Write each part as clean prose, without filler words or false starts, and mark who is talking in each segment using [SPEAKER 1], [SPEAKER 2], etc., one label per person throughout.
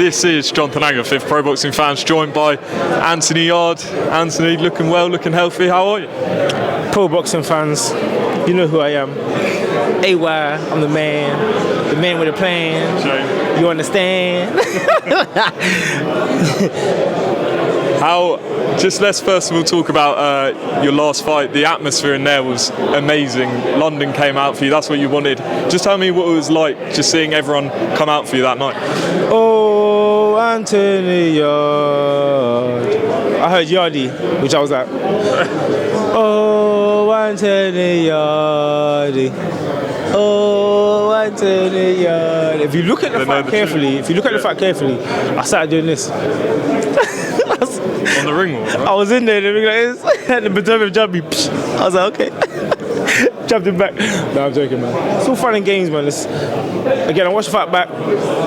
[SPEAKER 1] This is Jonathan Agger, Fifth Pro Boxing Fans, joined by Anthony Yarde. Anthony, looking well, looking healthy. How are you?
[SPEAKER 2] Pro Boxing Fans, you know who I am. AY, I'm the man with a plan. Sure. You understand?
[SPEAKER 1] Let's first of all talk about your last fight. The atmosphere in there was amazing. London came out for you, that's what you wanted. Just tell me what it was like just seeing everyone come out for you that night.
[SPEAKER 2] Oh, Anthony Yarde. I heard Yarde, which I was like, oh, Anthony Yarde. Oh, Anthony Yarde. If you look at the fight carefully, I started doing this.
[SPEAKER 1] On the ring wall, right?
[SPEAKER 2] I was in there, like this, and the Beterbiev jabbed me. I was like, okay. Jabbed him back. No, I'm joking, man. It's all fun and games, man. Again, I watched the fight back.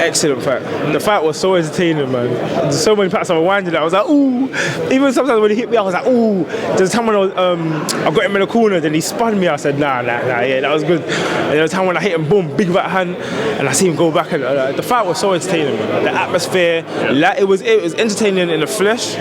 [SPEAKER 2] Excellent fight. The fight was so entertaining, man. There's so many parts I rewinded. I was like, ooh. Even sometimes when he hit me, I was like, ooh. There's a time when I got him in the corner, then he spun me. I said, nah, yeah, that was good. And there was a time when I hit him, boom, big right hand, and I see him go back. And the fight was so entertaining, man. The atmosphere, it was entertaining in the flesh.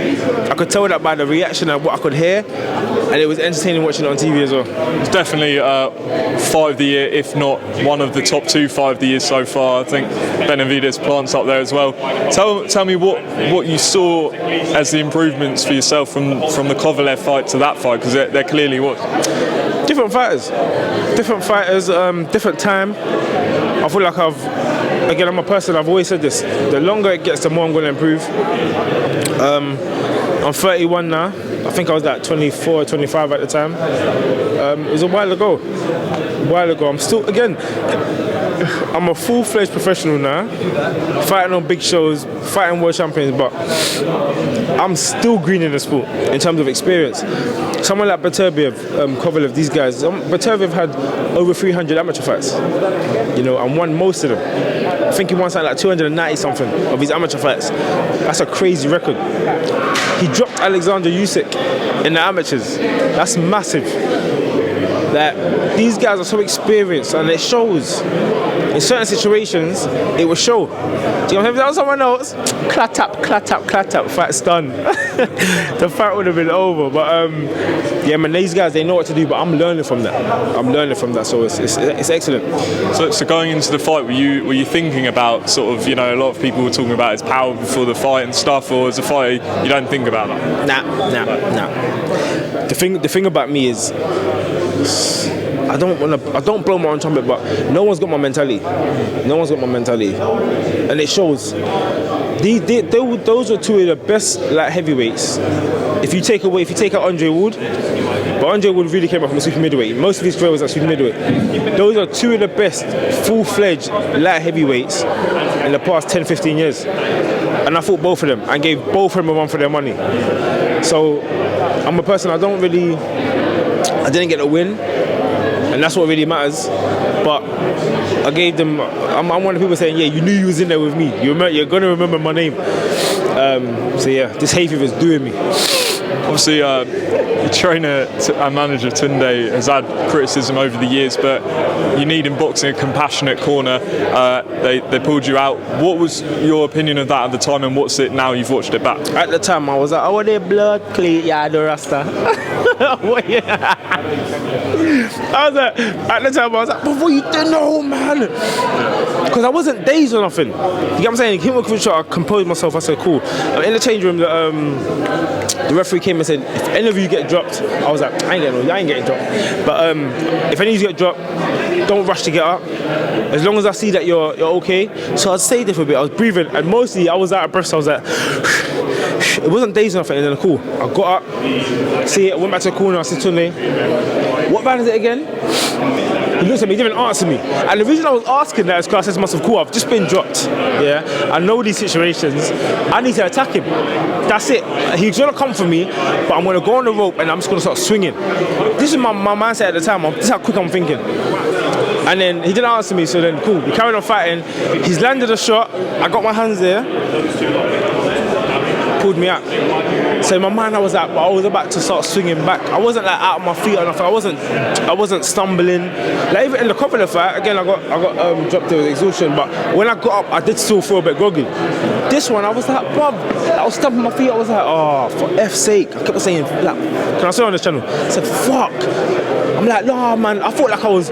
[SPEAKER 2] I could tell that by the reaction and what I could hear, and it was entertaining watching it on TV as well.
[SPEAKER 1] It's definitely fight of the year, if not one of the top 2 fight of the year so far. I think Benavidez plants up there as well. Tell me what you saw as the improvements for yourself from the Kovalev fight to that fight, because there clearly was.
[SPEAKER 2] Different fighters, different time. I feel like I'm a person, I've always said this, the longer it gets, the more I'm going to improve. I'm 31 now. I think I was like 24, 25 at the time. It was a while ago. I'm still, again, I'm a full-fledged professional now, fighting on big shows, fighting world champions, but I'm still green in the sport in terms of experience. Someone like Beterbiev, Kovalev, these guys, Beterbiev had over 300 amateur fights, and won most of them. I think he won something like 290 something of his amateur fights. That's a crazy record. He dropped Alexander Usyk in the amateurs. That's massive. That these guys are so experienced, and it shows. In certain situations, it will show. Do you know what I'm saying? If that was someone else, clat up, fight's done. The fight would have been over. But yeah, man, these guys, they know what to do, but I'm learning from that. So it's excellent.
[SPEAKER 1] So going into the fight, were you thinking about sort of, a lot of people were talking about his power before the fight and stuff, or as a fighter, you don't think about that?
[SPEAKER 2] Nah. The thing about me is, I don't blow my own trumpet, but no one's got my mentality. And it shows. Those are 2 of the best light heavyweights. If you take out Andre Ward, but Andre Ward really came up from a super middleweight. Most of his career was at super middleweight. Those are 2 of the best full-fledged light heavyweights in the past 10, 15 years. And I fought both of them and gave both of them a run for their money. So I'm a person, I didn't get a win, and that's what really matters. But I gave them. I'm one of the people saying, yeah, you knew you was in there with me. You're gonna remember my name. So yeah, this hay fever is doing me.
[SPEAKER 1] Obviously, your trainer and manager Tunde has had criticism over the years, but you need in boxing a compassionate corner. They pulled you out. What was your opinion of that at the time, and what's it now you've watched it back?
[SPEAKER 2] At the time, I was like, oh, they blood clean, yeah, the Rasta. At the time, I was like, but what you doing, no, man? Because I wasn't dazed or nothing. You get what I'm saying? Him with I composed myself. I said, cool. In the change room, the referee came and said, if any of you get dropped, I was like, I ain't getting dropped. But if any of you get dropped, don't rush to get up. As long as I see that you're okay. So I'd stay there for a bit. I was breathing, and mostly I was out of breath. So I was like, it wasn't dazed enough, and then cool. I got up, I went back to the corner. I said to him, what band is it again? He looked at me, he didn't answer me. And the reason I was asking that is because I said to myself, cool, I've just been dropped. Yeah, I know these situations. I need to attack him. That's it. He's gonna come for me, but I'm gonna go on the rope and I'm just gonna start swinging. This is my mindset at the time. This is how quick I'm thinking. And then he didn't answer me, so then cool. We carried on fighting. He's landed a shot. I got my hands there. pulled me out. So in my mind, I was about to start swinging back. I wasn't like out of my feet or nothing. I wasn't stumbling. Like even in the Kovalev fight, again, I got dropped with exhaustion. But when I got up, I did still feel a bit groggy. This one, I was like, bruv, I was stamping my feet. I was like, oh, for F's sake. I kept saying, like, can I say on this channel? I said, fuck. I'm like, nah, man. I felt like I was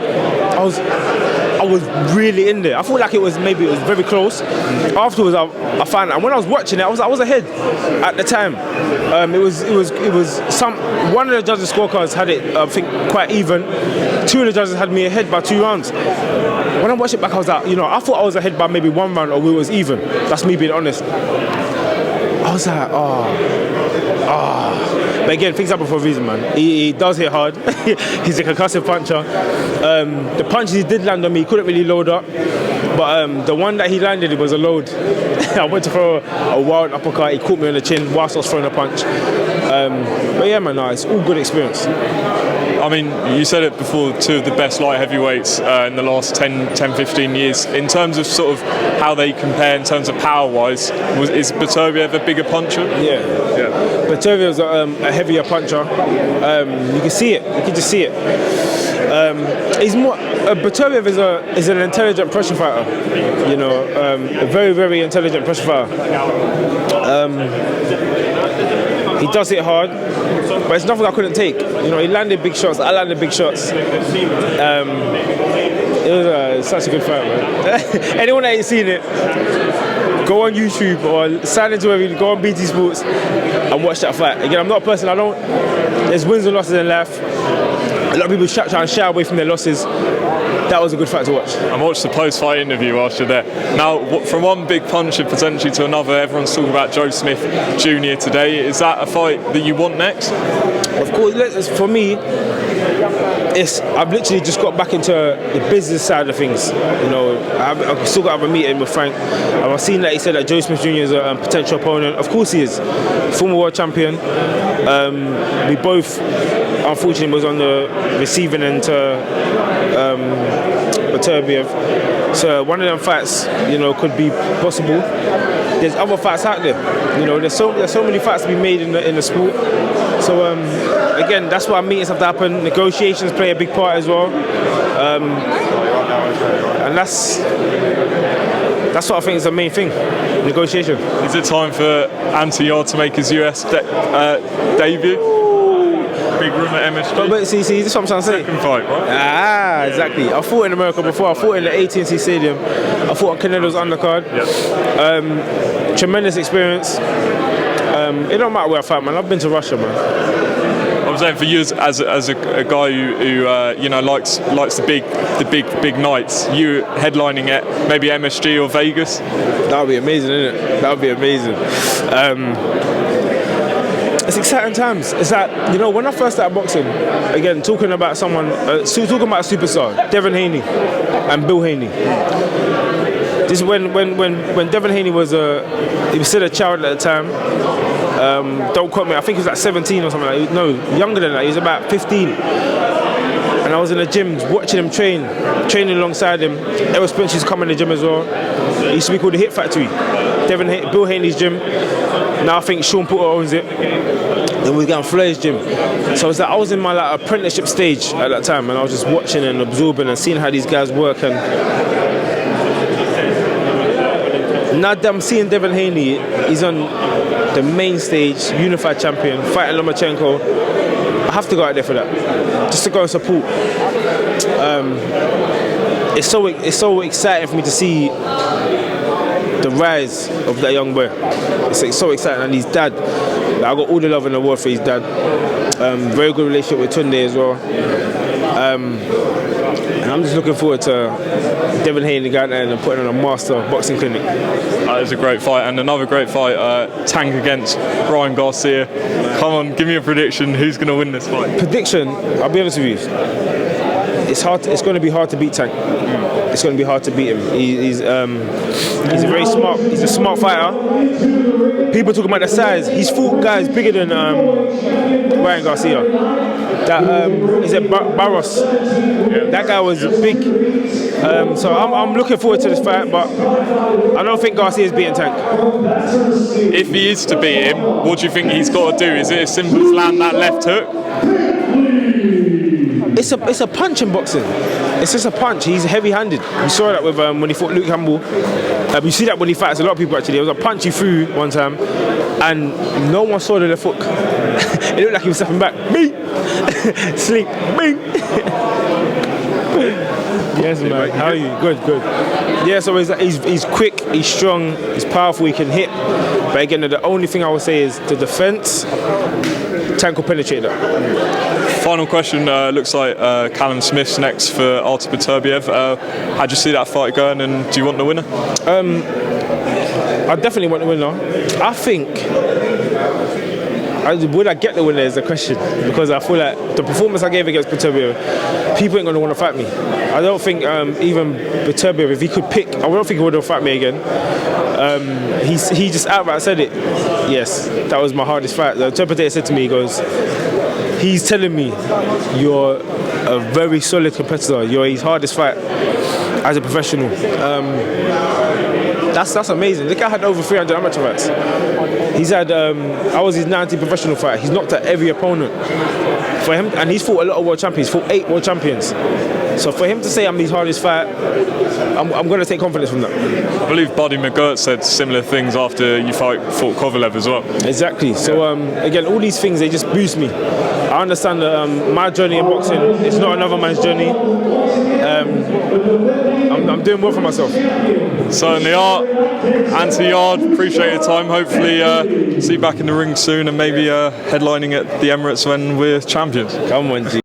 [SPEAKER 2] really in there. I felt like it was very close. Afterwards, I found out. And when I was watching it, I was ahead at the time. It was one of the judges' scorecards had it, I think, quite even. Two of the judges had me ahead by 2 rounds. When I watched it back, I was like, I thought I was ahead by maybe 1 round or we was even. That's me being honest. I was like, But again, things happen for a reason, man. He does hit hard. He's a concussive puncher. The punches he did land on me, he couldn't really load up. But the one that he landed, it was a load. I went to throw a wild uppercut. He caught me on the chin whilst I was throwing a punch. But yeah, man, it's all good experience.
[SPEAKER 1] I mean, you said it before, 2 of the best light heavyweights in the last 10-15 years. In terms of sort of how they compare in terms of power-wise, is Beterbiev a bigger puncher?
[SPEAKER 2] Yeah. Beterbiev's a heavier puncher. You can see it. You can just see it. He's more. Beterbiev is an intelligent pressure fighter. A very, very intelligent pressure fighter. He does hit hard, but it's nothing I couldn't take. He landed big shots. I landed big shots. It was such a good fight, man. Anyone that ain't seen it, go on YouTube or sign into wherever, go on BT Sports and watch that fight. Again, I'm not a person, there's wins and losses in life. A lot of people try and shy away from their losses. That was a good fight to watch.
[SPEAKER 1] I watched the post-fight interview whilst you're there. Now, from one big puncher potentially to another, everyone's talking about Joe Smith Jr. today. Is that a fight that you want next?
[SPEAKER 2] Of course, for me, I've literally just got back into the business side of things. I've still got to have a meeting with Frank. I've seen that he said that Joe Smith Jr. is a potential opponent. Of course he is. Former world champion. We both, unfortunately, was on the receiving end to Beterbiev. So one of them fights, could be possible. There's other fights out there. There's so many fights to be made in the sport. So again, that's why meetings have to happen. Negotiations play a big part as well. And that's what I think is the main thing. Negotiation.
[SPEAKER 1] Is it time for Yarde to make his US debut? Big room at MSG.
[SPEAKER 2] But see, this is what I'm trying to say.
[SPEAKER 1] Second fight, right?
[SPEAKER 2] Exactly. I fought in America before. I fought in the AT&T Stadium. I fought on Canelo's undercard.
[SPEAKER 1] Yep.
[SPEAKER 2] Tremendous experience. It don't matter where I fight, man. I've been to Russia, man.
[SPEAKER 1] I'm saying for you as a guy who likes the big nights, you headlining at maybe MSG or Vegas.
[SPEAKER 2] That would be amazing, isn't it? That would be amazing. It's exciting times. It's like, when I first started boxing, again, talking about a superstar, Devin Haney and Bill Haney. This is when Devin Haney was he was still a child at the time. Don't quote me, I think he was like 17 or something like that. No, younger than that, he was about 15. And I was in the gym watching him training alongside him. Errol Spence used to come in the gym as well. It used to be called the Hit Factory. Bill Haney's gym. Now I think Sean Porter owns it. Then we got Flair's gym. So I was in my apprenticeship stage at that time, and I was just watching and absorbing and seeing how these guys work. And now that I'm seeing Devin Haney, he's on the main stage, unified champion, fighting Lomachenko. I have to go out there for that, just to go and support. It's so exciting for me to see the rise of that young boy. It's so exciting, and his dad. I got all the love in the world for his dad. Very good relationship with Tunde as well. And I'm just looking forward to Devin Haney going there and putting on a master boxing clinic.
[SPEAKER 1] That was a great fight, and another great fight, Tank against Ryan Garcia. Come on, give me a prediction. Who's going to win this fight?
[SPEAKER 2] Prediction, I'll be honest with you. It's going to be hard to beat Tank. it's going to be hard to beat him. He's a very smart. He's a smart fighter. People talking about the size. He's fought guys bigger than Ryan Garcia. That is it Barros. That guy was big. So I'm looking forward to this fight, but I don't think Garcia's beating Tank.
[SPEAKER 1] If he is to beat him, what do you think he's got to do? Is it as simple as land that left hook?
[SPEAKER 2] It's a punch in boxing. It's just a punch. He's heavy-handed. You saw that with when he fought Luke Campbell. You see that when he fights a lot of people actually. It was a punch he threw one time, and no one saw the left hook. It looked like he was stepping back. Bing! Sleep. Bing! Yes, man. How are you? Good. Yeah, so he's quick, he's strong, he's powerful, he can hit. But again, the only thing I would say is the defence. Tank will penetrate that.
[SPEAKER 1] Final question, looks like Callum Smith's next for Artur Beterbiev. How do you see that fight going, and do you want the winner?
[SPEAKER 2] I definitely want the winner. I think, would I get the winner is the question, because I feel like the performance I gave against Beterbiev, people ain't going to want to fight me. I don't think even Beterbiev, if he could pick, I don't think he would have fight me again. He just outright said it. Yes, that was my hardest fight. The interpreter said to me, he goes, he's telling me you're a very solid competitor. You're his hardest fight as a professional. That's amazing. The guy had over 300 amateur fights. He's had, I was his 90 professional fight. He's knocked out every opponent. For him, and he's fought a lot of world champions. He's fought 8 world champions. So for him to say I'm his hardest fight, I'm going to take confidence from that.
[SPEAKER 1] I believe Buddy McGirt said similar things after you fought Kovalev as well.
[SPEAKER 2] Exactly. So again, all these things, they just boost me. I understand that my journey in boxing is not another man's journey. I'm doing well for myself.
[SPEAKER 1] Certainly are. Anthony Yarde, appreciate your time. Hopefully see you back in the ring soon, and maybe headlining at the Emirates when we're champions.
[SPEAKER 2] Come on, G.